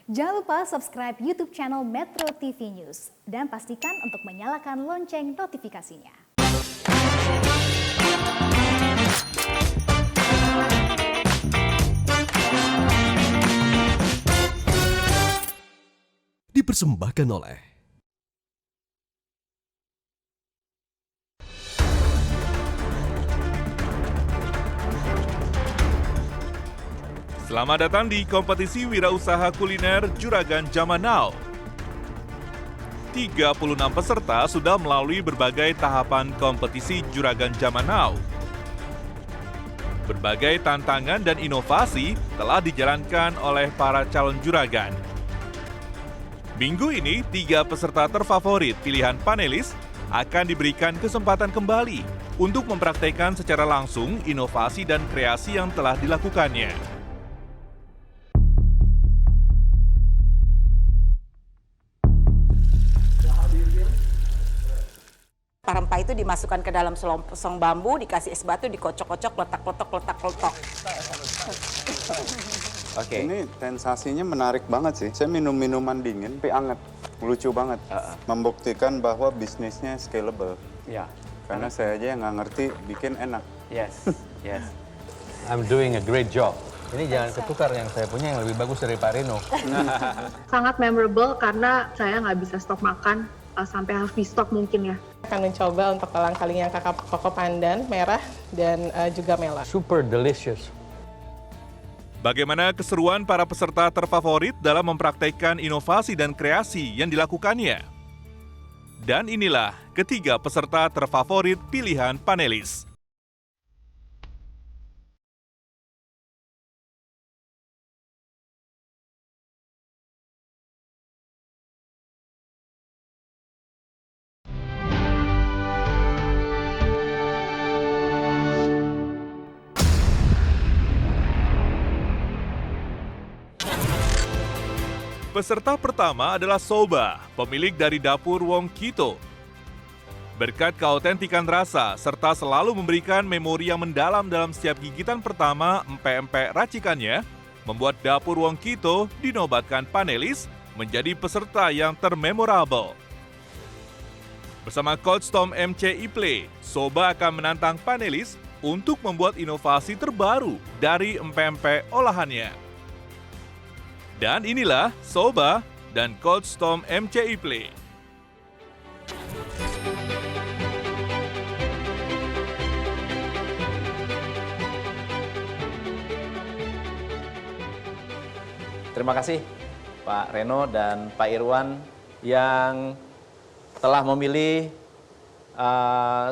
Jangan lupa subscribe YouTube channel Metro TV News dan pastikan untuk menyalakan lonceng notifikasinya. Dipersembahkan oleh Selamat datang di kompetisi wirausaha kuliner Juragan Zaman Now. 36 peserta sudah melalui berbagai tahapan kompetisi Juragan Zaman Now. Berbagai tantangan dan inovasi telah dijalankan oleh para calon juragan. Minggu ini, 3 peserta terfavorit pilihan panelis akan diberikan kesempatan kembali untuk mempraktekkan secara langsung inovasi dan kreasi yang telah dilakukannya. Rempah itu dimasukkan ke dalam selongsong bambu, dikasih es batu, dikocok-kocok, letak-letak. Oke. Ini sensasinya menarik banget sih. Saya minum minuman dingin, tapi anget. Lucu banget. Membuktikan bahwa bisnisnya scalable. Ya. Karena saya aja yang nggak ngerti bikin enak. Yes. Yes. I'm doing a great job. Ini jangan ketukar, yang saya punya yang lebih bagus dari Pak Reno. Sangat memorable karena saya nggak bisa stok makan sampai harus di stok mungkin ya. Akan mencoba untuk kolang kalinya kakak koko pandan, merah, dan juga mela. Super delicious. Bagaimana keseruan para peserta terfavorit dalam mempraktekkan inovasi dan kreasi yang dilakukannya? Dan inilah ketiga peserta terfavorit pilihan panelis. Peserta pertama adalah Soba, pemilik dari dapur Wong Kito. Berkat keautentikan rasa serta selalu memberikan memori yang mendalam dalam setiap gigitan pertama empek-empek racikannya, membuat dapur Wong Kito dinobatkan panelis menjadi peserta yang termemorable. Bersama Coach Tom MC Iple, Soba akan menantang panelis untuk membuat inovasi terbaru dari empek-empek olahannya. Dan inilah Soba dan Coach Tom MC Iple. Terima kasih Pak Reno dan Pak Irwan yang telah memilih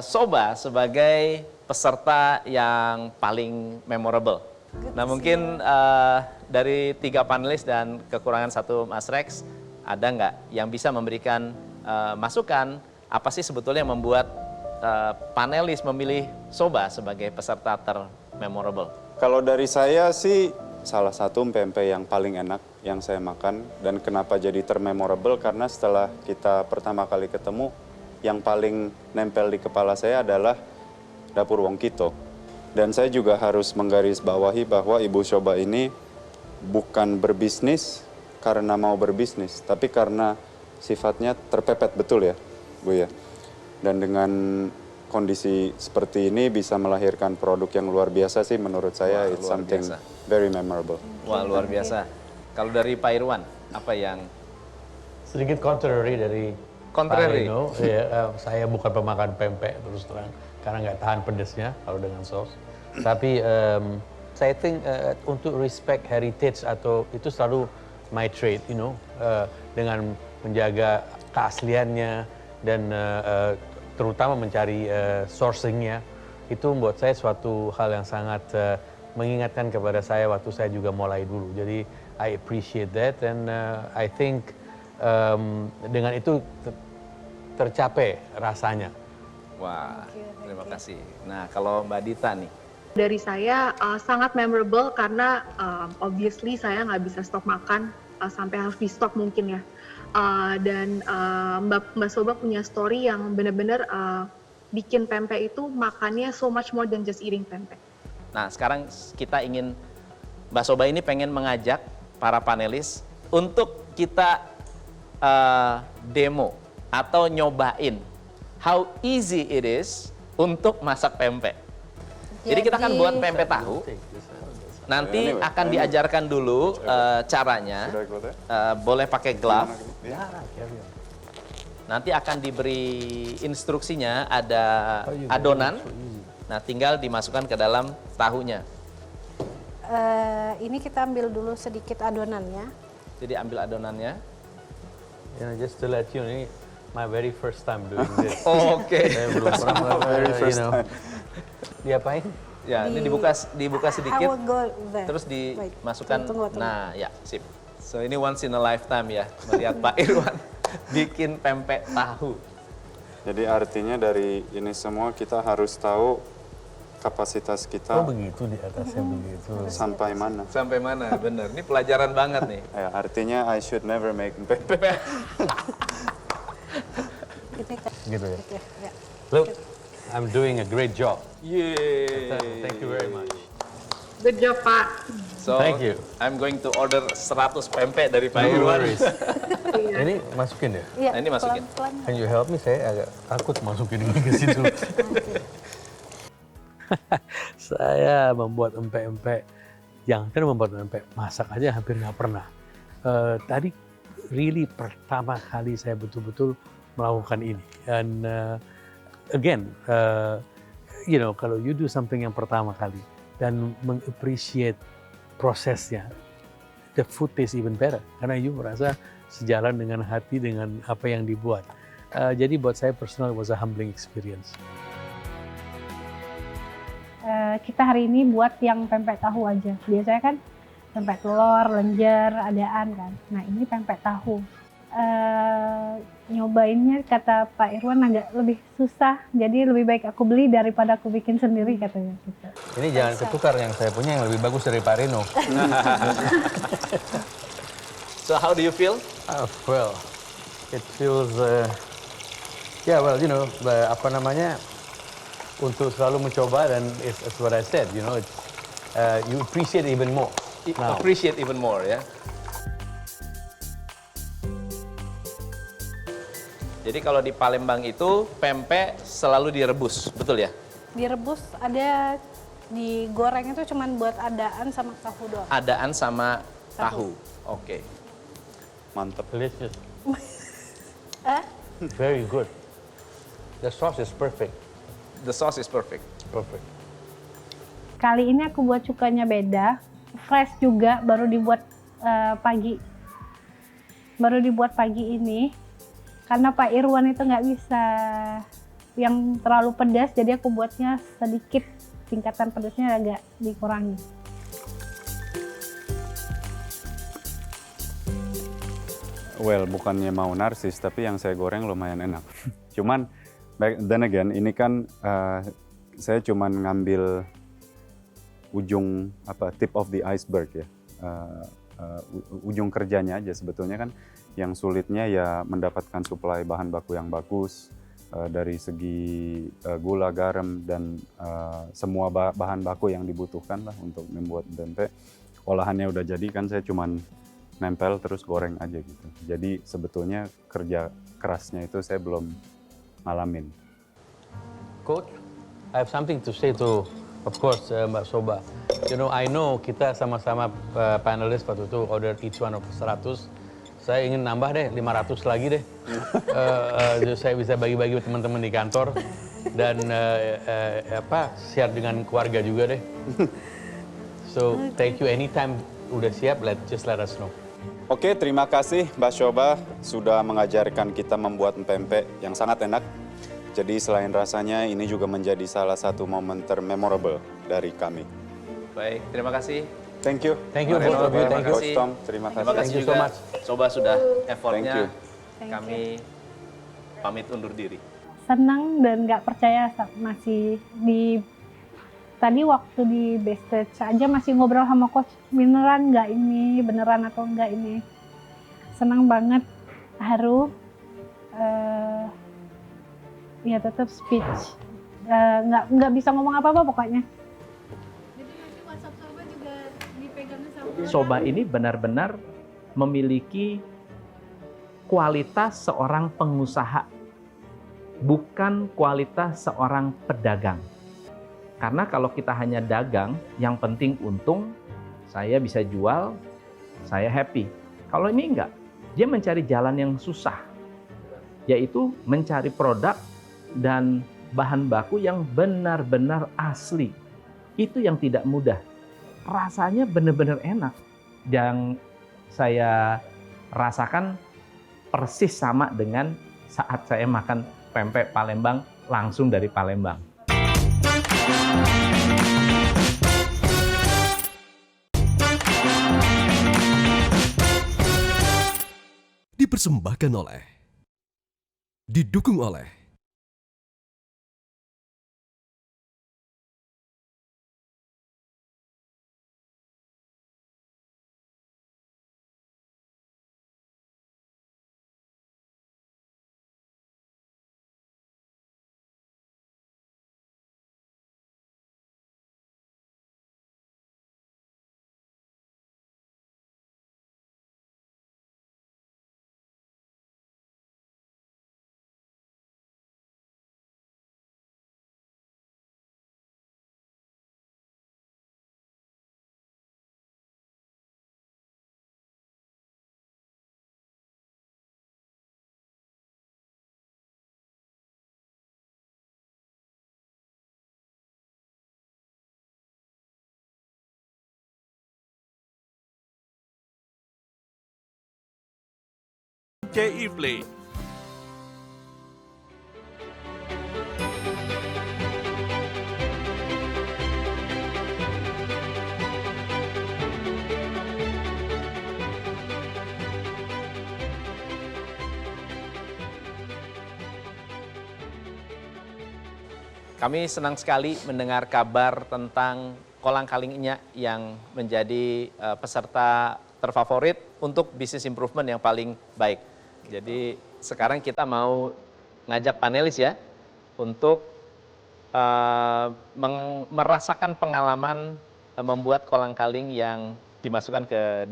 Soba sebagai peserta yang paling memorable. Nah mungkin dari 3 panelis dan kekurangan 1 Mas Rex, ada nggak yang bisa memberikan masukan apa sih sebetulnya yang membuat panelis memilih Soba sebagai peserta termemorable? Kalau dari saya sih, salah satu pempek yang paling enak yang saya makan. Dan kenapa jadi termemorable, karena setelah kita pertama kali ketemu, yang paling nempel di kepala saya adalah dapur Wong Kito. Dan saya juga harus menggarisbawahi bahwa Ibu Soba ini bukan berbisnis karena mau berbisnis, tapi karena sifatnya terpepet, betul ya, Bu ya. Dan dengan kondisi seperti ini bisa melahirkan produk yang luar biasa sih menurut saya. It's something very memorable. Wah, luar biasa. Kalau dari Pak Irwan, apa yang Sedikit contrary dari Contrary? Pak Reno. Ya, saya bukan pemakan pempek terus terang, karena nggak tahan pedesnya kalau dengan saus. Tapi saya think untuk respect heritage atau itu selalu my trait, dengan menjaga keasliannya dan terutama mencari sourcingnya, itu membuat saya suatu hal yang sangat mengingatkan kepada saya waktu saya juga mulai dulu. Jadi I appreciate that and I think dengan itu tercapai rasanya. Wah, terima kasih. Nah, kalau Mbak Dita nih. Dari saya sangat memorable karena obviously saya nggak bisa stok makan sampai harus di stok mungkin ya. Dan Mbak Soba punya story yang benar-benar bikin pempek itu makannya so much more than just eating pempek. Nah, sekarang kita ingin Mbak Soba ini pengen mengajak para panelis untuk kita demo atau nyobain how easy it is untuk masak pempek. Jadi kita akan buat pempek tahu. Nanti akan diajarkan dulu caranya. Boleh pakai glove. Nanti akan diberi instruksinya, ada adonan. Nah, tinggal dimasukkan ke dalam tahunya. Ini kita ambil dulu sedikit adonannya. Jadi ambil adonannya. Just to let you know, ini my very first time doing this. Oke. Saya belum pernah, Diapain? Ya, ini dibuka I sedikit, will go there. terus dimasukkan. Tunggu. Nah, ya, sip. So ini once in a lifetime ya, melihat Pak Irwan bikin pempek tahu. Jadi artinya dari ini semua kita harus tahu kapasitas kita Begitu di atasnya begitu. sampai mana. Sampai mana? Bener. Ini pelajaran banget nih. Ya, artinya I should never make pempek. Gitu ya. Oke, ya. Look, I'm doing a great job. Yeay. Thank you very much. Good job, Pak. So, Thank you. I'm going to order 100 pempek dari Pak No Irwan. worries. Ini masukin ya? Iya, Nah, ini masukin. pelan-pelan. Can you help me? Saya agak takut masukin ini ke situ. Saya membuat empek-empek, jangan membuat empek, masak aja hampir nggak pernah. Tadi really pertama kali saya betul-betul melakukan ini. Dan again, kalau you do something yang pertama kali dan mengappreciate prosesnya, the food tastes even better. Karena you merasa sejalan dengan hati dengan apa yang dibuat. Jadi buat saya personal was a humbling experience. Kita hari ini buat yang pempek tahu aja. Biasanya kan pempek telur, lenjer, adaan kan. Nah ini pempek tahu. Nyobainnya kata Pak Irwan agak lebih susah, jadi lebih baik aku beli daripada aku bikin sendiri katanya. Gitu. Ini jangan ketukar, yang saya punya yang lebih bagus dari Pak Reno. So how do you feel? Well, it feels, untuk selalu mencoba dan it's what I said, you appreciate even more. Now. Appreciate even more ya. Jadi kalau di Palembang itu pempek selalu direbus, betul ya? Direbus, ada digoreng itu cuman buat adaan sama tahu doang. Adaan sama tahu. Oke. Mantap. Delicious. Very good. The sauce is perfect. The sauce is perfect. Perfect. Kali ini aku buat cukanya beda, fresh juga, baru dibuat pagi. Baru dibuat pagi ini. Karena Pak Irwan itu nggak bisa yang terlalu pedas, jadi aku buatnya sedikit, tingkatan pedasnya agak dikurangi. Well, bukannya mau narsis, tapi yang saya goreng lumayan enak. Cuman, then again, ini kan saya cuman ngambil ujung tip of the iceberg ya, ujung kerjanya aja. Sebetulnya kan yang sulitnya ya mendapatkan suplai bahan baku yang bagus dari segi gula, garam dan semua bahan baku yang dibutuhkan lah untuk membuat pempek. Olahannya udah jadi kan, saya cuman nempel terus goreng aja gitu. Jadi sebetulnya kerja kerasnya itu saya belum ngalamin. Coach, I have something to say to, of course, Mbak Soba. I know kita sama-sama panelis waktu itu order each one of 100. Saya ingin nambah deh, 500 lagi deh. Saya bisa bagi-bagi teman-teman di kantor. Dan share dengan keluarga juga deh. So, thank you. Anytime udah siap, just let us know. Oke, terima kasih Mbak Soba sudah mengajarkan kita membuat pempek yang sangat enak. Jadi selain rasanya, ini juga menjadi salah satu momen termemorable dari kami. Baik, terima kasih. Thank you. Thank you, both of you. Thank you. Coach Tom, terima kasih. Terima kasih Thank you so juga. much. Coba sudah effortnya. Thank you. Kami pamit undur diri. Senang dan nggak percaya masih tadi waktu di backstage aja masih ngobrol sama coach, beneran nggak ini, beneran atau enggak ini. Senang banget, haru, ya tetap speech, nggak bisa ngomong apa-apa pokoknya. Jadi nanti WhatsApp Soba juga dipegangnya sama Soba ini benar-benar memiliki kualitas seorang pengusaha, bukan kualitas seorang pedagang. Karena kalau kita hanya dagang, yang penting untung, saya bisa jual, saya happy. Kalau ini enggak, dia mencari jalan yang susah, yaitu mencari produk dan bahan baku yang benar-benar asli. Itu yang tidak mudah. Rasanya benar-benar enak. Yang saya rasakan persis sama dengan saat saya makan pempek Palembang langsung dari Palembang. Dipersembahkan oleh, didukung oleh CI Play. Kami senang sekali mendengar kabar tentang kolang kalingnya yang menjadi peserta terfavorit untuk business improvement yang paling baik. Jadi sekarang kita mau ngajak panelis ya untuk merasakan pengalaman membuat kolang kaling yang dimasukkan ke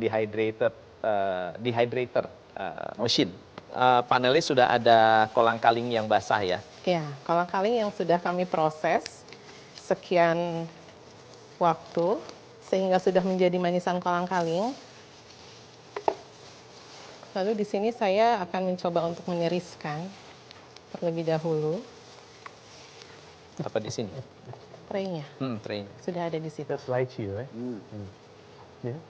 dehydrator machine. Panelis sudah ada kolang kaling yang basah ya. Ya, kolang kaling yang sudah kami proses sekian waktu sehingga sudah menjadi manisan kolang kaling. Lalu di sini saya akan mencoba untuk meniriskan terlebih dahulu. Apa di sini? Traynya. Traynya. Sudah ada di situ. That's lychee, right? Yeah.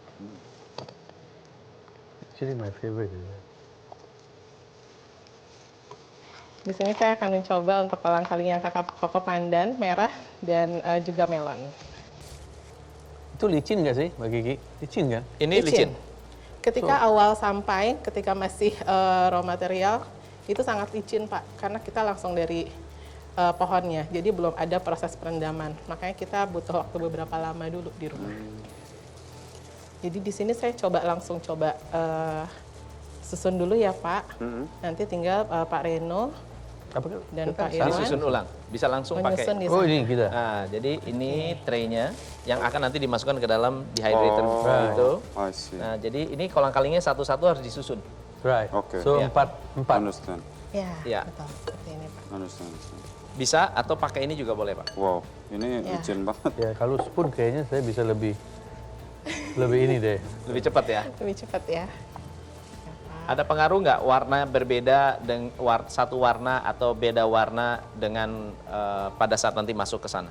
Actually, my favorite is that. Di sini saya akan mencoba untuk kolang kaling yang kakap koko pandan, merah, dan juga melon. Itu licin nggak sih, Mbak Kiki? Licin kan? Ini licin. Ketika awal sampai, ketika masih raw material, itu sangat licin Pak, karena kita langsung dari pohonnya, jadi belum ada proses perendaman. Makanya kita butuh waktu beberapa lama dulu di rumah. Jadi di sini saya langsung coba susun dulu ya Pak. Nanti tinggal Pak Reno dan Pak Irwan. Disusun ulang, bisa langsung pakai. Oh ini kita. Nah, jadi ini traynya yang akan nanti dimasukkan ke dalam dehydrator itu. Nah, jadi ini kolang kalingnya satu-satu harus disusun. Right. Okay. So Ya. empat. Understand. Ya. Betul. Seperti ini Pak. Understand. Bisa atau pakai ini juga boleh Pak. Wow, ini licin banget. Ya kalau spoon kayaknya saya bisa lebih ini deh. Lebih cepat ya. Lebih cepat ya. Ada pengaruh nggak warna berbeda dengan satu warna atau beda warna dengan pada saat nanti masuk ke sana?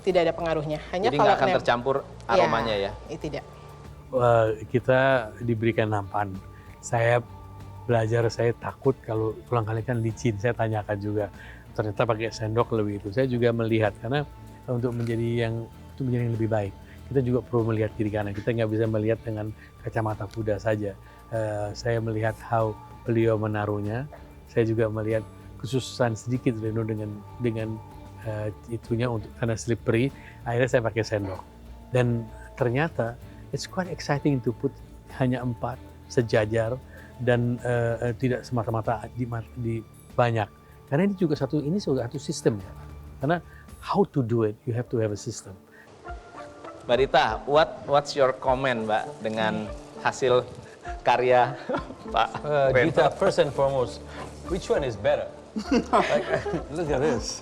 Tidak ada pengaruhnya. Hanya Jadi kalau nggak akan tercampur aromanya ya? Tidak. Kita diberikan nampan. Saya belajar, saya takut kalau kolang kaling kan licin. Saya tanyakan juga. Ternyata pakai sendok lebih itu. Saya juga melihat karena untuk menjadi yang lebih baik. Kita juga perlu melihat kiri kanan. Kita nggak bisa melihat dengan kacamata kuda saja. Saya melihat how beliau menaruhnya. Saya juga melihat kesusahan sedikit Reno dengan itunya untuk karena slippery. Akhirnya saya pakai sendok. Dan ternyata it's quite exciting to put hanya 4 sejajar dan tidak semata-mata di banyak. Karena ini juga satu sistem ya. Karena how to do it, you have to have a system. Mbak Rita, what's your comment Mbak dengan hasil karya Pak Reno. Gita, first and foremost, which one is better? Look at this.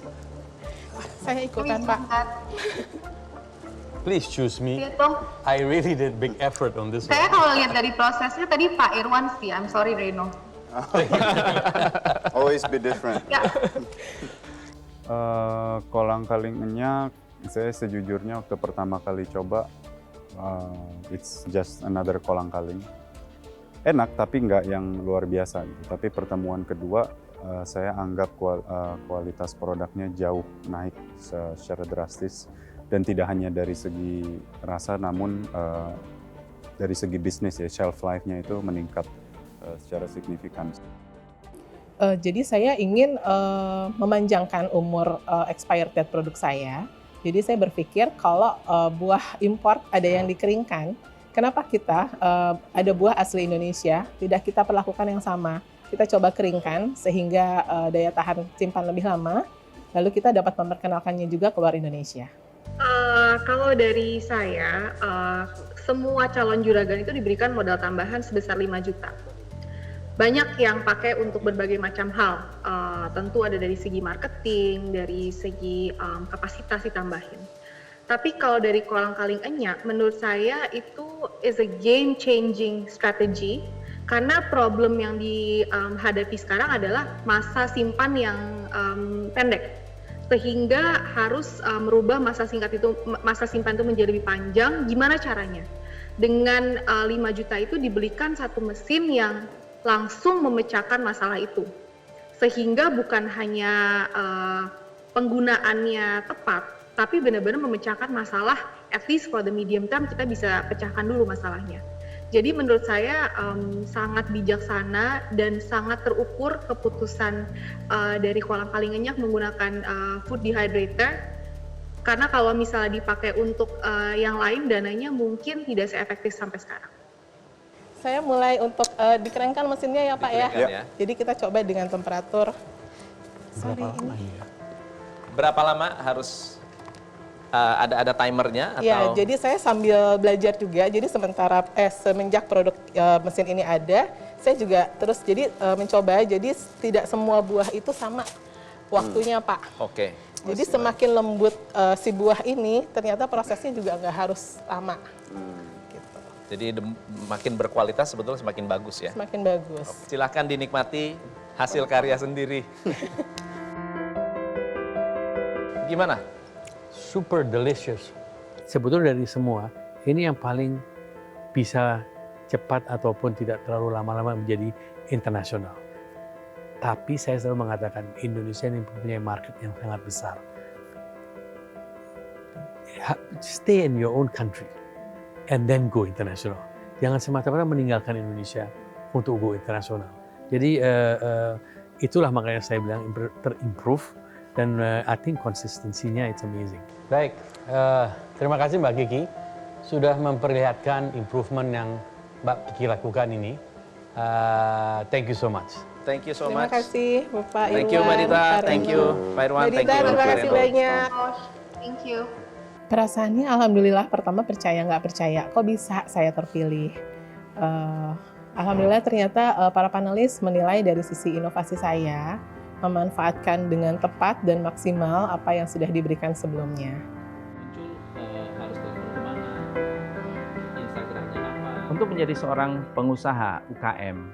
Saya ikutan, Pak. Please choose me. Lihat dong. I really did big effort on this one. Saya kalau lihat dari prosesnya tadi Pak Irwan sih, I'm sorry Reno. Always be different. Ya, Kolang-kaling enyak, saya sejujurnya waktu pertama kali coba, it's just another kolang-kaling. Enak tapi nggak yang luar biasa gitu. Tapi pertemuan kedua, saya anggap kualitas produknya jauh naik secara drastis. Dan tidak hanya dari segi rasa, namun dari segi bisnis ya, shelf life-nya itu meningkat secara signifikan. Jadi saya ingin memanjangkan umur expired date produk saya. Jadi saya berpikir kalau buah import ada yang dikeringkan, kenapa kita ada buah asli Indonesia tidak kita perlakukan yang sama? Kita coba keringkan sehingga daya tahan simpan lebih lama, lalu kita dapat memperkenalkannya juga keluar Indonesia. kalau dari saya, semua calon juragan itu diberikan modal tambahan sebesar 5 juta. Banyak yang pakai untuk berbagai macam hal, tentu ada dari segi marketing, dari segi kapasitas ditambahin. Tapi kalau dari kolang-kaling enyak, menurut saya itu is a game changing strategy, karena problem yang dihadapi sekarang adalah masa simpan yang pendek, sehingga harus merubah masa simpan itu menjadi lebih panjang. Gimana caranya? Dengan 5 juta itu dibelikan satu mesin yang langsung memecahkan masalah itu, sehingga bukan hanya penggunaannya tepat, tapi benar-benar memecahkan masalah. At least for the medium term kita bisa pecahkan dulu masalahnya. Jadi menurut saya sangat bijaksana dan sangat terukur keputusan dari kolang-kaling enyak menggunakan food dehydrator, karena kalau misalnya dipakai untuk yang lain dananya mungkin tidak seefektif sampai sekarang. Saya mulai untuk dikeringkan mesinnya ya Pak ya. Ya. Jadi kita coba dengan temperatur. Berapa lama harus ada timernya atau? Ya, jadi saya sambil belajar juga. Jadi semenjak produk mesin ini ada, saya juga terus jadi mencoba. Jadi tidak semua buah itu sama waktunya Pak. Oke. Jadi semakin lembut si buah ini, ternyata prosesnya juga nggak harus lama. Gitu. Jadi makin berkualitas sebetulnya semakin bagus ya. Semakin bagus. Silahkan dinikmati hasil karya sendiri. Gimana? Super delicious. Sebetulnya dari semua, ini yang paling bisa cepat ataupun tidak terlalu lama-lama menjadi internasional. Tapi saya selalu mengatakan Indonesia ini mempunyai market yang sangat besar. Stay in your own country and then go international. Jangan semata-mata meninggalkan Indonesia untuk go internasional. Jadi itulah makanya saya bilang terimprove. Dan I think konsistensinya it's amazing. Baik, terima kasih Mbak Kiki sudah memperlihatkan improvement yang Mbak Kiki lakukan ini. Thank you so much. Thank you so Terima much. kasih Bapak Irwan. Thank you Mbak Dita, Pak thank Reno. you Pak Irwan, Mbak thank Dita, you terima Pak kasih Reno. banyak. Thank you. Perasaannya alhamdulillah pertama percaya nggak percaya, kok bisa saya terpilih. Alhamdulillah ternyata para panelis menilai dari sisi inovasi saya, memanfaatkan dengan tepat dan maksimal apa yang sudah diberikan sebelumnya. Harus telepon kemana, Instagramnya apa. Untuk menjadi seorang pengusaha UKM,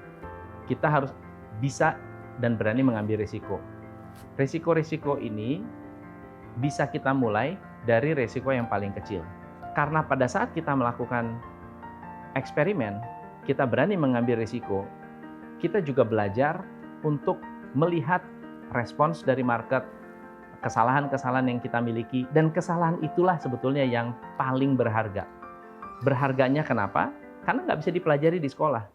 kita harus bisa dan berani mengambil risiko. Risiko-risiko ini bisa kita mulai dari risiko yang paling kecil. Karena pada saat kita melakukan eksperimen, kita berani mengambil risiko, kita juga belajar untuk melihat respons dari market, kesalahan-kesalahan yang kita miliki, dan kesalahan itulah sebetulnya yang paling berharga. Berharganya kenapa? Karena nggak bisa dipelajari di sekolah.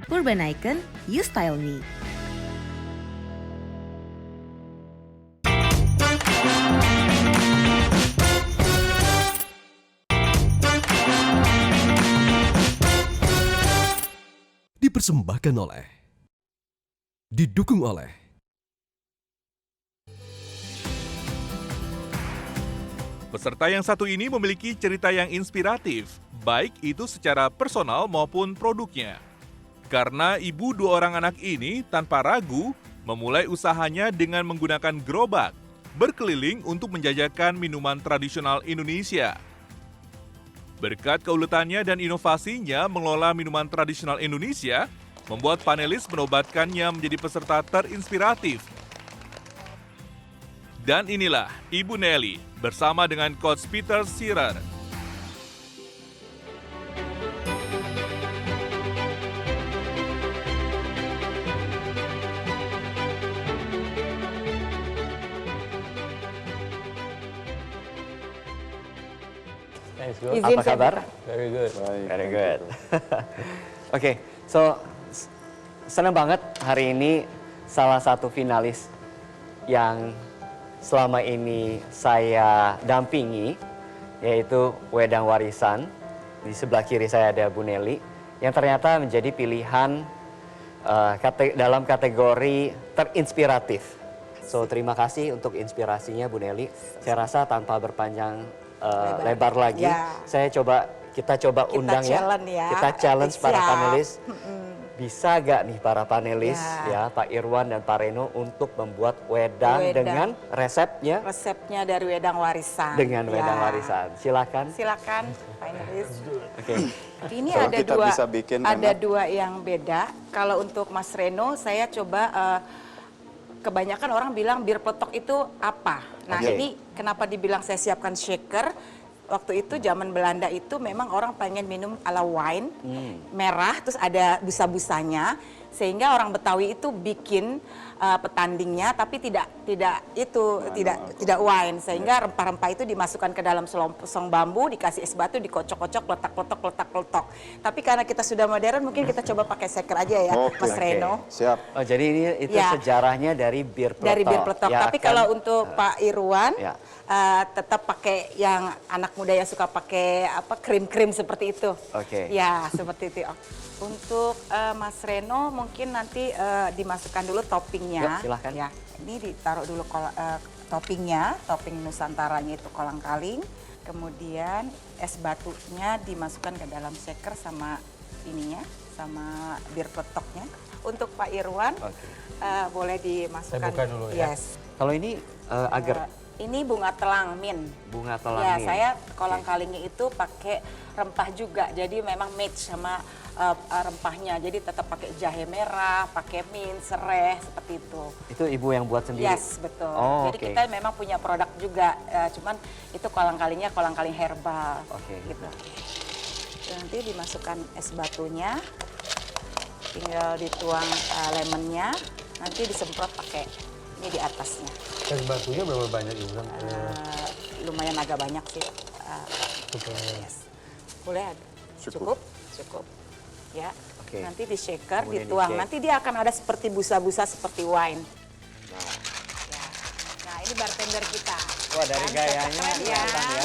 Urban Icon, You Style Me. Dipersembahkan oleh, didukung oleh Peserta yang satu ini memiliki cerita yang inspiratif, baik itu secara personal maupun produknya. Karena ibu dua orang anak ini tanpa ragu memulai usahanya dengan menggunakan gerobak, berkeliling untuk menjajakan minuman tradisional Indonesia. Berkat keuletannya dan inovasinya mengelola minuman tradisional Indonesia, membuat panelis menobatkannya menjadi peserta terinspiratif. Dan inilah Ibu Nelly bersama dengan Coach Peter Shearer. Izin Apa saya kabar? buka. Very good. Very good. Oke, so senang banget hari ini salah satu finalis yang selama ini saya dampingi, yaitu Wedang Warisan. Di sebelah kiri saya ada Bu Nelly, yang ternyata menjadi pilihan dalam kategori terinspiratif. So terima kasih untuk inspirasinya Bu Nelly. Saya rasa tanpa berpanjang lebar lagi, kita coba undang ya. Kita challenge para panelis. Bisa gak nih para panelis ya Pak Irwan dan Pak Reno untuk membuat wedang dengan resepnya? Resepnya dari Wedang Warisan. Dengan Wedang Warisan. Silakan. Silakan panelis. Oke. Ini Kalau ada kita dua, bisa bikin ada enak. dua yang beda. Kalau untuk Mas Reno, saya coba kebanyakan orang bilang bir peletok itu apa? Nah ini kenapa dibilang saya siapkan shaker? Waktu itu zaman Belanda itu memang orang pengen minum ala wine merah, terus ada busa-busanya, sehingga orang Betawi itu bikin petandingnya, tapi tidak wine, sehingga rempah-rempah itu dimasukkan ke dalam selongsong bambu, dikasih es batu, dikocok-kocok, letak-letak. Tapi karena kita sudah modern, mungkin kita coba pakai shaker aja ya, Mas Reno. Siap. Oh, jadi ini itu sejarahnya dari bir peletok. Dari bir peletok. Ya, tapi kalau untuk Pak Irwan, Ya. tetap pakai yang anak muda yang suka pakai krim-krim seperti itu. Oke. Ya, seperti itu. Untuk Mas Reno mungkin nanti dimasukkan dulu toppingnya. Yuk, silakan. Ya, ini ditaruh dulu toppingnya, topping Nusantaranya itu kolang-kaling. Kemudian es batunya dimasukkan ke dalam shaker sama ininya, sama bir peletoknya. Untuk Pak Irwan, boleh dimasukkan. Saya buka dulu ya. Yes. Kalau ini agar Ini bunga telang min. bunga telang Ya, nih. saya kolang-kalingnya itu pakai rempah juga. Jadi memang match sama rempahnya. Jadi tetap pakai jahe merah, pakai mint, serai, seperti itu. Itu ibu yang buat sendiri? Yes, betul. Oh, Jadi oke. kita memang punya produk juga. Cuman itu kolang-kalingnya kolang-kaling herbal. Oke. Gitu. Nanti dimasukkan es batunya. Tinggal dituang lemonnya. Nanti disemprot pakai ini di atasnya. Es batunya berapa banyak Ibu? Lumayan agak banyak sih. Yes. Boleh ada? Cukup? Cukup. Ya. Oke. Nanti di shaker, Kemudian dituang. di-shake. Nanti dia akan ada seperti busa-busa seperti wine. Ya. Nah, ini bartender kita. Wah, dari Kan, gayanya keren kelihatan ya.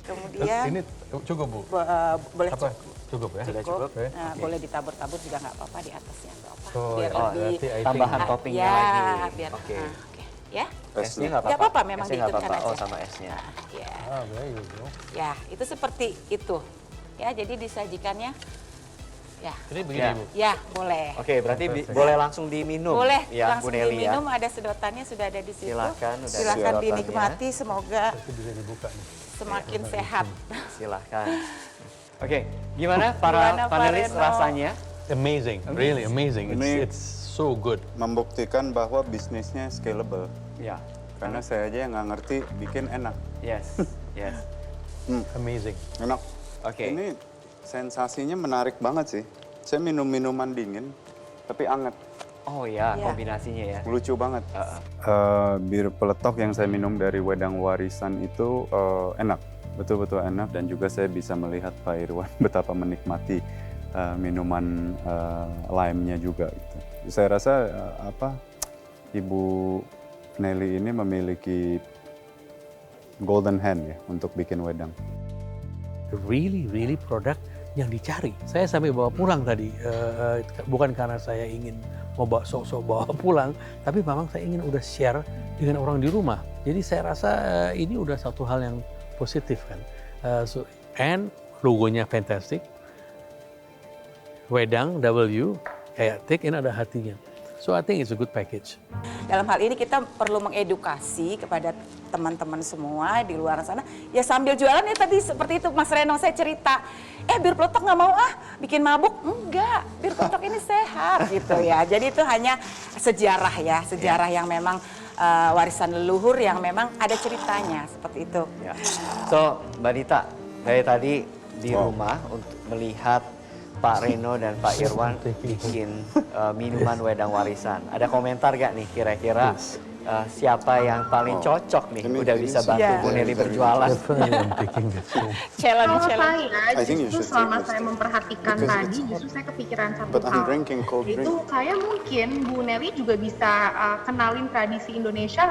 Kemudian Ini cukup Bu? boleh Apa? Cukup ya? Sudah cukup. Nah, Oke. boleh ditabur-tabur juga nggak apa-apa di atasnya. Nggak apa. Oh, Biar ya. lebih Berarti I think- Tambahan toppingnya ya, lagi. biar Oke. oke. Ya. Esnya nggak Nggak apa-apa, memang Esnya nggak diikutkan apa-apa. Oh, aja. sama esnya. Ya. Ah, there you go. Ya, itu seperti itu. Ya, jadi disajikannya. Ya. Ini begini Ya. Bu. Ya, boleh. Oke, berarti boleh langsung diminum. Boleh ya, langsung Bu Nelly diminum, ya. ada sedotannya sudah ada di situ. Silakan, udah ada Silakan sedotannya. dinikmati, semoga Itu bisa dibuka nih. semakin sehat. Silahkan. Oke, gimana para Gimana, Pak panelis Reno? rasanya? Amazing, really amazing. Ini- It's so good. Membuktikan bahwa bisnisnya scalable. Ya, Karena saya aja yang nggak ngerti bikin enak. yes, yes. Amazing. Enak. Oke. Ini sensasinya menarik banget sih. Saya minum minuman dingin, tapi anget. Oh ya, Iya. kombinasinya ya. Lucu banget. Bir peletok yang saya minum dari Wedang Warisan itu enak. betul-betul enak dan juga saya bisa melihat Pak Irwan betapa menikmati minuman lime-nya juga. Gitu. Saya rasa Ibu Nelly ini memiliki golden hand ya untuk bikin wedang. Really produk yang dicari. Saya sampai bawa pulang tadi, bukan karena saya ingin mau bawa sok-sok bawa pulang, tapi memang saya ingin udah share dengan orang di rumah. Jadi saya rasa ini udah satu hal yang positif kan. And logonya fantastic. Wedang W kayak take in ada hatinya. So I think it's a good package. Dalam hal ini kita perlu mengedukasi kepada teman-teman semua di luar sana. Ya sambil jualan ya tadi seperti itu Mas Reno saya cerita. Bir peletok nggak mau bikin mabuk. Enggak, bir peletok ini sehat gitu ya. Jadi itu hanya sejarah ya, sejarah yang memang warisan leluhur yang memang ada ceritanya seperti itu. Ya. So Mbak Dita, dari tadi di rumah untuk melihat Pak Reno dan Pak Irwan bikin minuman wedang warisan. Ada komentar gak nih kira-kira siapa yang paling cocok nih udah bisa bantu Bu Nelly berjualan? Kalau saya justru selama saya memperhatikan tadi justru saya kepikiran satu hal. Itu saya mungkin Bu Nelly juga bisa kenalin tradisi Indonesia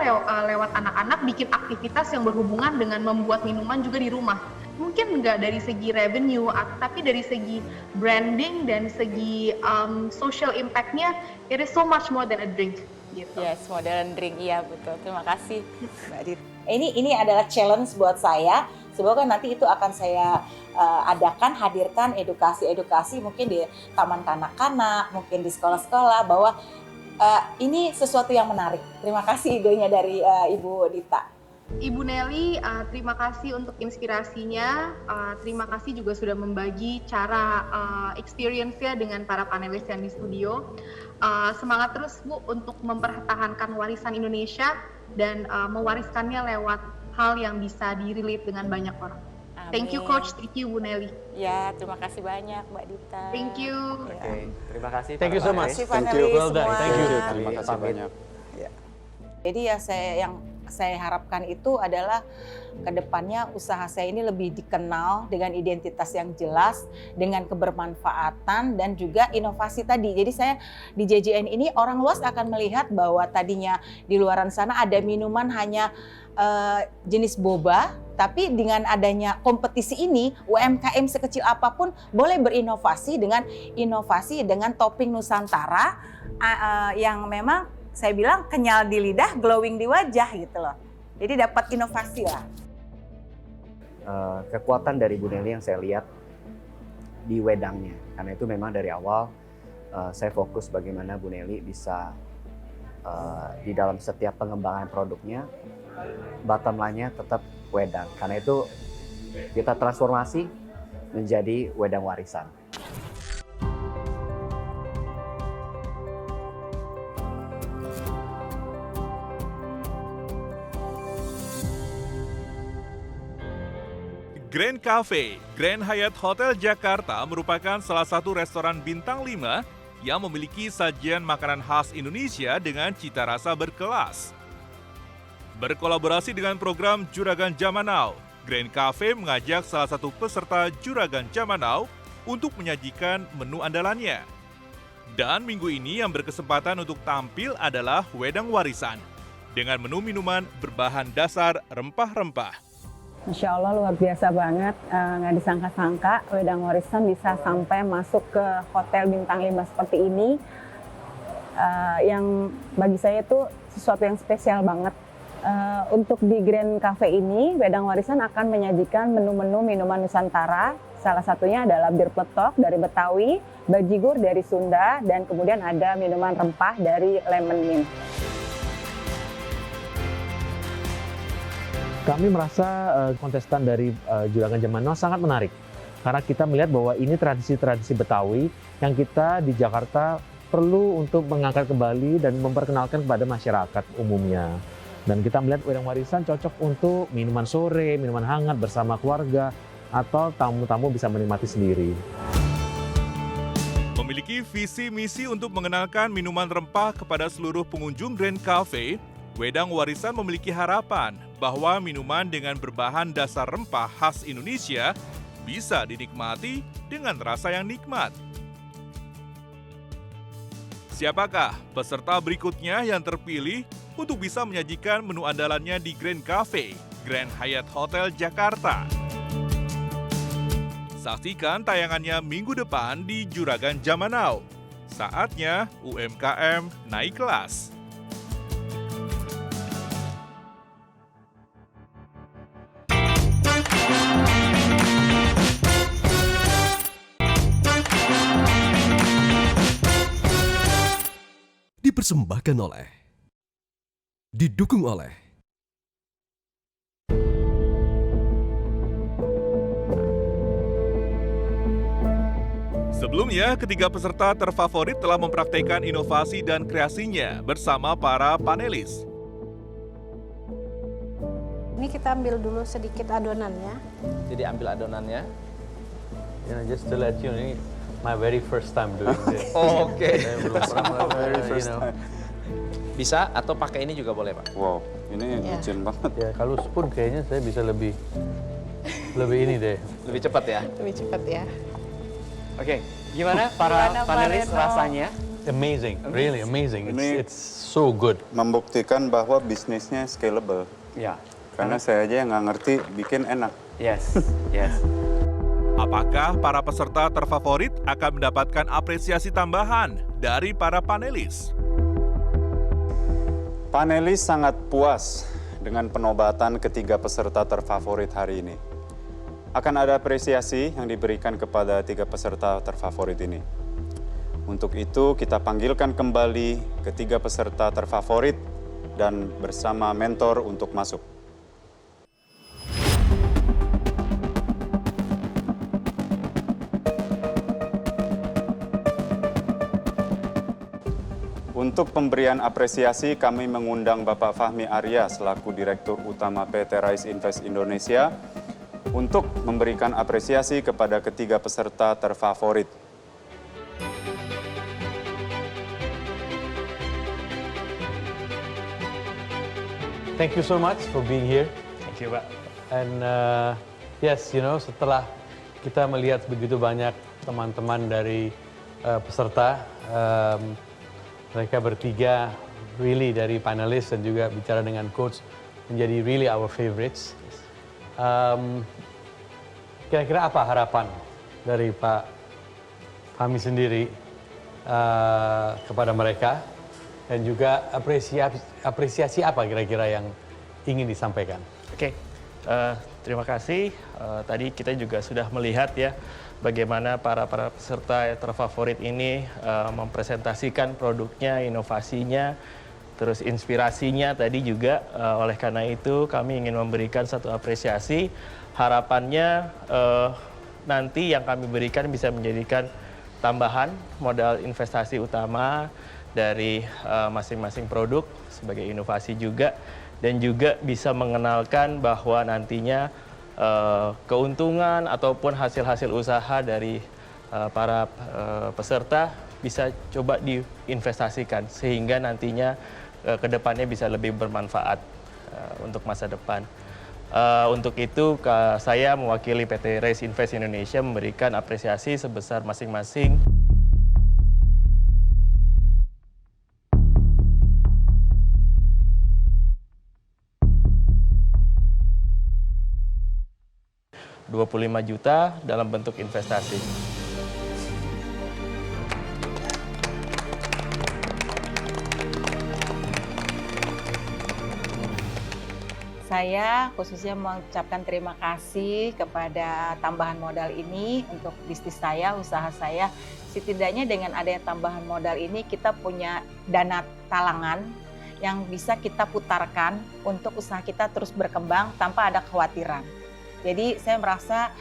lewat anak-anak bikin aktivitas yang berhubungan dengan membuat minuman juga di rumah. Mungkin nggak dari segi revenue, tapi dari segi branding dan segi social impact-nya, it is so much more than a drink. Gitu. Yes, modern drink, iya betul. Terima kasih Mbak Dit. Ini adalah challenge buat saya. Semoga nanti itu akan saya hadirkan edukasi mungkin di taman kanak-kanak, mungkin di sekolah-sekolah bahwa ini sesuatu yang menarik. Terima kasih idenya dari Ibu Dita. Ibu Nelly, terima kasih untuk inspirasinya. Terima kasih juga sudah membagi cara experience-nya dengan para panelis yang di studio. Semangat terus Bu untuk mempertahankan warisan Indonesia dan mewariskannya lewat hal yang bisa di-relate dengan banyak orang. Amin. Thank you Coach, thank you Bu Nelly. Ya, terima kasih banyak Mbak Dita. Thank you. Oke, terima kasih. Thank you so much. Thank you. Well done. Thank you. Terima kasih banyak. Ya. Jadi yang saya harapkan itu adalah kedepannya usaha saya ini lebih dikenal dengan identitas yang jelas, dengan kebermanfaatan dan juga inovasi tadi. Jadi saya di JJN ini orang luas akan melihat bahwa tadinya di luaran sana ada minuman hanya jenis boba, tapi dengan adanya kompetisi ini UMKM sekecil apapun boleh berinovasi dengan topping Nusantara yang memang saya bilang kenyal di lidah, glowing di wajah gitu loh. Jadi dapat inovasi lah. Kekuatan dari Bu Nelly yang saya lihat di wedangnya. Karena itu memang dari awal saya fokus bagaimana Bu Nelly bisa di dalam setiap pengembangan produknya, bottom line-nya tetap wedang. Karena itu kita transformasi menjadi wedang warisan. Grand Cafe, Grand Hyatt Hotel Jakarta merupakan salah satu restoran bintang 5 yang memiliki sajian makanan khas Indonesia dengan cita rasa berkelas. Berkolaborasi dengan program Juragan Zaman Now, Grand Cafe mengajak salah satu peserta Juragan Zaman Now untuk menyajikan menu andalannya. Dan minggu ini yang berkesempatan untuk tampil adalah wedang warisan dengan menu minuman berbahan dasar rempah-rempah. Masya Allah luar biasa banget, nggak disangka-sangka wedang warisan bisa sampai masuk ke hotel bintang 5 seperti ini. Yang bagi saya itu sesuatu yang spesial banget. Untuk di Grand Cafe ini, wedang warisan akan menyajikan menu-menu minuman Nusantara. Salah satunya adalah bir peletok dari Betawi, bajigur dari Sunda, dan kemudian ada minuman rempah dari lemon mint. Kami merasa kontestan dari Juragan Zaman Now sangat menarik. Karena kita melihat bahwa ini tradisi-tradisi Betawi yang kita di Jakarta perlu untuk mengangkat kembali dan memperkenalkan kepada masyarakat umumnya. Dan kita melihat wedang warisan cocok untuk minuman sore, minuman hangat bersama keluarga, atau tamu-tamu bisa menikmati sendiri. Memiliki visi misi untuk mengenalkan minuman rempah kepada seluruh pengunjung Grand Cafe, wedang warisan memiliki harapan bahwa minuman dengan berbahan dasar rempah khas Indonesia bisa dinikmati dengan rasa yang nikmat. Siapakah peserta berikutnya yang terpilih untuk bisa menyajikan menu andalannya di Grand Cafe, Grand Hyatt Hotel Jakarta? Saksikan tayangannya minggu depan di Juragan Zaman Now. Saatnya UMKM naik kelas. Dipersembahkan oleh, didukung oleh Sebelumnya, ketiga peserta terfavorit telah mempraktekkan inovasi dan kreasinya bersama para panelis. Ini kita ambil dulu sedikit adonannya. Jadi ambil adonannya. Just to let you know, ini my very first time doing this. Oh, oke. Saya belum pernah, Very first time. Bisa atau pakai ini juga boleh, Pak? Wow, ini Ya. licin banget. Ya, kalau spoon kayaknya saya bisa lebih ini deh. Lebih cepat ya? Lebih cepat ya. Oke, gimana para Gimana, Pak panelis Reno? rasanya? Amazing, really amazing. Ini- It's so good. Membuktikan bahwa bisnisnya scalable. Ya. Karena saya aja yang nggak ngerti bikin enak. Yes, yes. Apakah para peserta terfavorit akan mendapatkan apresiasi tambahan dari para panelis? Panelis sangat puas dengan penobatan ketiga peserta terfavorit hari ini. Akan ada apresiasi yang diberikan kepada tiga peserta terfavorit ini. Untuk itu, kita panggilkan kembali ketiga peserta terfavorit dan bersama mentor untuk masuk. Untuk pemberian apresiasi, kami mengundang Bapak Fahmi Arya selaku Direktur Utama PT Rise Invest Indonesia untuk memberikan apresiasi kepada ketiga peserta terfavorit. Thank you so much for being here. Thank you, Pak. And yes, setelah kita melihat begitu banyak teman-teman dari peserta, mereka bertiga really dari panelis dan juga bicara dengan coach menjadi really our favorites. Kira-kira apa harapan dari Pak Fahmi sendiri kepada mereka dan juga apresiasi apa kira-kira yang ingin disampaikan? Oke, terima kasih. Tadi kita juga sudah melihat ya bagaimana para peserta yang terfavorit ini mempresentasikan produknya, inovasinya, terus inspirasinya tadi juga. Oleh karena itu kami ingin memberikan satu apresiasi. Harapannya nanti yang kami berikan bisa menjadikan tambahan modal investasi utama dari masing-masing produk sebagai inovasi juga, dan juga bisa mengenalkan bahwa nantinya keuntungan ataupun hasil-hasil usaha dari para peserta bisa coba diinvestasikan sehingga nantinya ke depannya bisa lebih bermanfaat untuk masa depan. Untuk itu saya mewakili PT Rise Invest Indonesia memberikan apresiasi sebesar masing-masing Rp25 juta dalam bentuk investasi. Saya khususnya mengucapkan terima kasih kepada tambahan modal ini untuk bisnis saya, usaha saya. Setidaknya dengan adanya tambahan modal ini kita punya dana talangan yang bisa kita putarkan untuk usaha kita terus berkembang tanpa ada kekhawatiran. Jadi saya merasa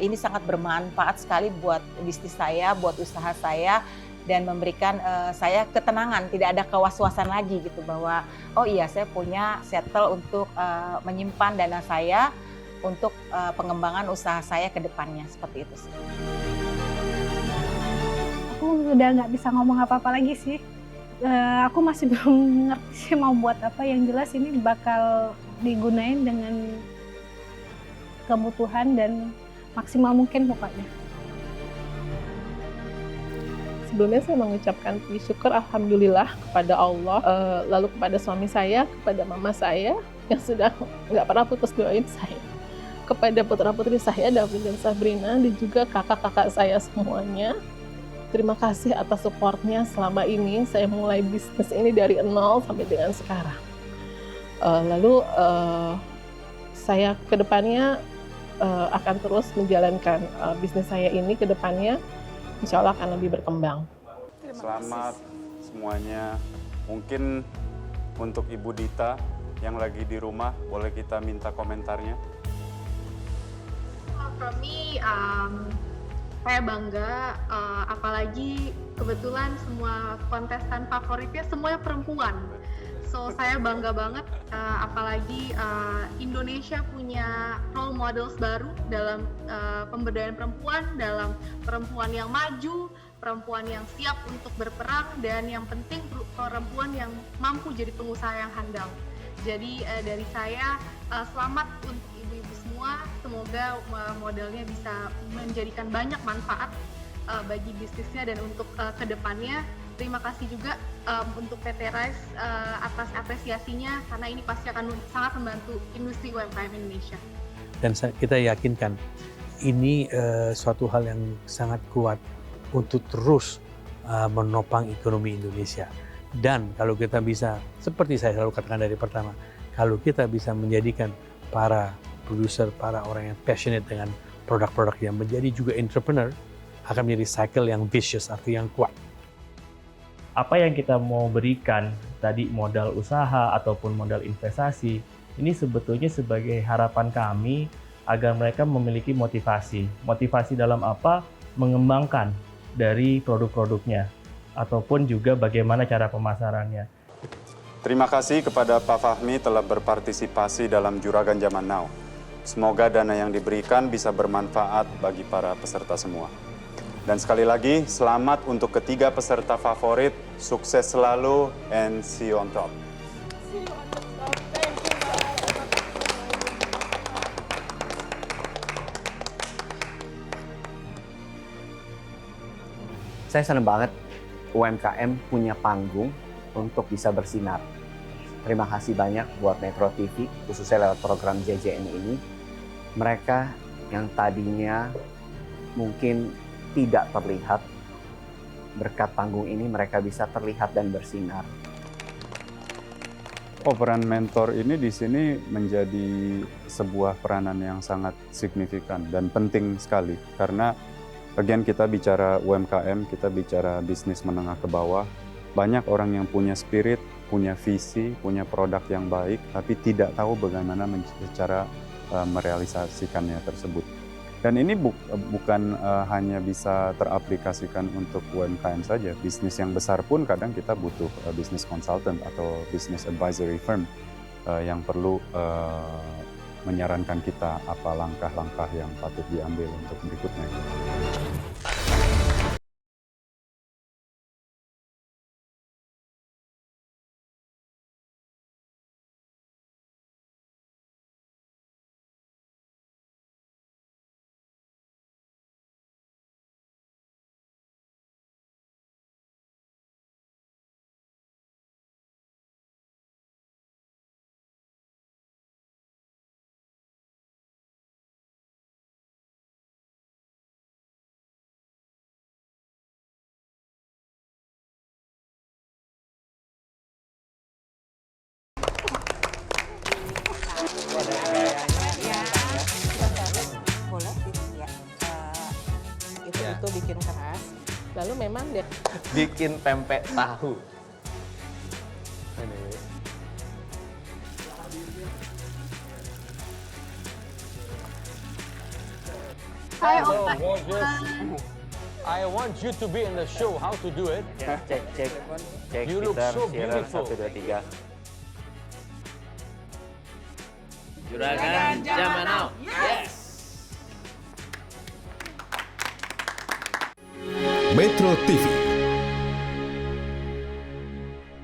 ini sangat bermanfaat sekali buat bisnis saya, buat usaha saya, dan memberikan saya ketenangan, tidak ada kewaswasan lagi gitu bahwa oh iya saya punya settle untuk menyimpan dana saya untuk pengembangan usaha saya ke depannya, seperti itu sih. Aku udah nggak bisa ngomong apa-apa lagi sih. Aku masih belum ngerti sih mau buat apa. Yang jelas ini bakal digunain dengan kebutuhan dan maksimal mungkin pokoknya. Sebelumnya saya mengucapkan puji syukur alhamdulillah kepada Allah, lalu kepada suami saya, kepada mama saya yang sudah nggak pernah putus doain saya, kepada putra-putri saya David dan Sabrina, dan juga kakak-kakak saya semuanya. Terima kasih atas supportnya selama ini. Saya mulai bisnis ini dari nol sampai dengan sekarang. Lalu saya kedepannya akan terus menjalankan bisnis saya ini ke depannya. Insya Allah akan lebih berkembang. Selamat semuanya. Mungkin untuk Ibu Dita yang lagi di rumah, boleh kita minta komentarnya? For me, saya bangga, apalagi kebetulan semua kontestan favoritnya semuanya perempuan. So saya bangga banget, apalagi Indonesia punya role models baru dalam pemberdayaan perempuan, dalam perempuan yang maju, perempuan yang siap untuk berperang, dan yang penting perempuan yang mampu jadi pengusaha yang handal. Jadi dari saya, selamat untuk ibu-ibu semua, semoga modelnya bisa menjadikan banyak manfaat bagi bisnisnya dan untuk kedepannya. Terima kasih juga untuk PT Rise atas apresiasinya, karena ini pasti akan sangat membantu industri UMKM Indonesia. Dan kita yakinkan ini suatu hal yang sangat kuat untuk terus menopang ekonomi Indonesia. Dan kalau kita bisa, seperti saya selalu katakan dari pertama, kalau kita bisa menjadikan para produser, para orang yang passionate dengan produk-produk yang menjadi juga entrepreneur, akan menjadi cycle yang vicious atau yang kuat. Apa yang kita mau berikan, tadi modal usaha ataupun modal investasi, ini sebetulnya sebagai harapan kami agar mereka memiliki motivasi. Motivasi dalam apa? Mengembangkan dari produk-produknya, ataupun juga bagaimana cara pemasarannya. Terima kasih kepada Pak Fahmi telah berpartisipasi dalam Juragan Zaman Now. Semoga dana yang diberikan bisa bermanfaat bagi para peserta semua. Dan sekali lagi, selamat untuk ketiga peserta favorit. Sukses selalu and see you on top. Saya senang banget UMKM punya panggung untuk bisa bersinar. Terima kasih banyak buat Metro TV, khususnya lewat program JJN ini. Mereka yang tadinya mungkin tidak terlihat, berkat panggung ini mereka bisa terlihat dan bersinar. Peran mentor ini di sini menjadi sebuah peranan yang sangat signifikan dan penting sekali. Karena bagian kita bicara UMKM, kita bicara bisnis menengah ke bawah, banyak orang yang punya spirit, punya visi, punya produk yang baik, tapi tidak tahu bagaimana cara merealisasikannya tersebut. Dan ini bukan hanya bisa teraplikasikan untuk UMKM saja. Bisnis yang besar pun kadang kita butuh bisnis consultant atau business advisory firm yang perlu menyarankan kita apa langkah-langkah yang patut diambil untuk berikutnya. Boleh, ya. Itu butuh bikin keras. Lalu memang dia bikin pempek tahu. Hai Om. I want you to be in the show. How to do it? Cek. You look Peter, so Shearer, beautiful. 1, 2, 3. Juragan Zaman Now. Yes. Metro TV